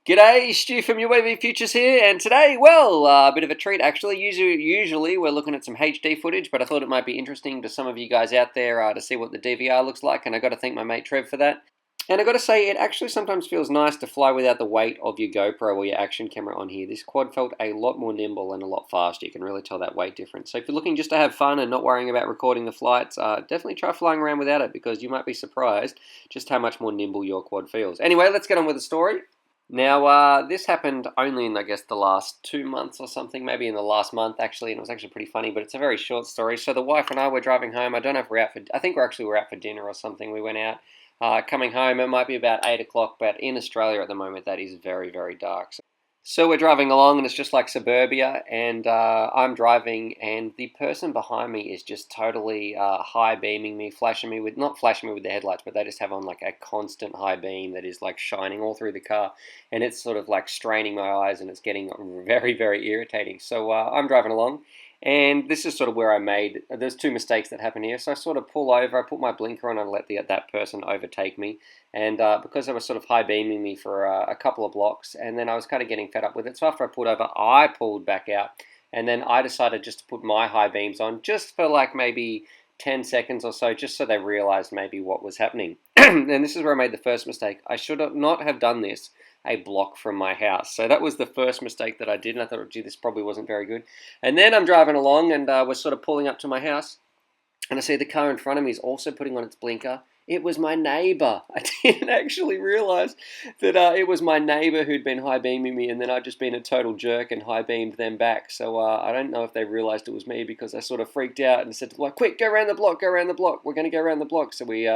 G'day, Stu from UAVfutures here, and today, well, a bit of a treat actually. Usually we're looking at some HD footage, but I thought it might be interesting to some of you guys out there to see what the DVR looks like, and I got to thank my mate Trev for that. And I got to say, it actually sometimes feels nice to fly without the weight of your GoPro or your action camera on here. This quad felt a lot more nimble and a lot faster. You can really tell that weight difference. So if you're looking just to have fun and not worrying about recording the flights, definitely try flying around without it because you might be surprised just how much more nimble your quad feels. Anyway, let's get on with the story. Now, this happened only in, I guess, the last 2 months or something, maybe in the last month, actually, and it was actually pretty funny, but it's a very short story. So the wife and I were driving home. I don't know if we're out for, I think we're out for dinner or something. We went out, coming home, it might be about 8 o'clock, but in Australia at the moment, that is very, very dark. So we're driving along and it's just like suburbia, and I'm driving and the person behind me is just totally high beaming me, flashing me with, not flashing me with the headlights, but they just have on like a constant high beam that is like shining all through the car, and it's sort of like straining my eyes and it's getting very, very irritating. So I'm driving along, and this is sort of where there's two mistakes that happen here. So I sort of pull over, I put my blinker on and let that person overtake me. And because they were sort of high beaming me for a couple of blocks, and then I was kind of getting fed up with it. So after I pulled over, I pulled back out, and then I decided just to put my high beams on just for like maybe 10 seconds or so, just so they realized maybe what was happening. And this is where I made the first mistake. I should not have done this a block from my house. So that was the first mistake that I did, and I thought, gee, this probably wasn't very good. And then I'm driving along, and we're sort of pulling up to my house, and I see the car in front of me is also putting on its blinker. It was my neighbour. I didn't actually realise that it was my neighbour who'd been high beaming me, and then I'd just been a total jerk and high beamed them back. So I don't know if they realised it was me, because I sort of freaked out and said, like, quick, go around the block, go around the block. We're going to go around the block. So we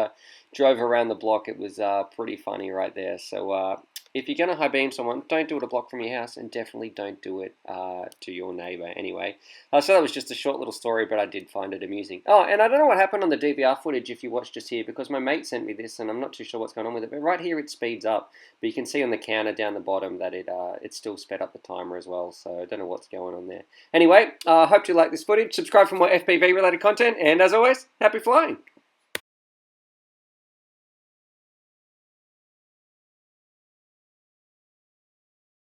drove around the block. It was pretty funny right there. So if you're going to high beam someone, don't do it a block from your house, and definitely don't do it to your neighbour anyway. So that was just a short little story, but I did find it amusing. Oh, and I don't know what happened on the DVR footage if you watched just here, because my mate sent me this, and I'm not too sure what's going on with it, but right here it speeds up. But you can see on the counter down the bottom that it still sped up the timer as well, so I don't know what's going on there. Anyway, I hope you like this footage. Subscribe for more FPV-related content, and as always, happy flying!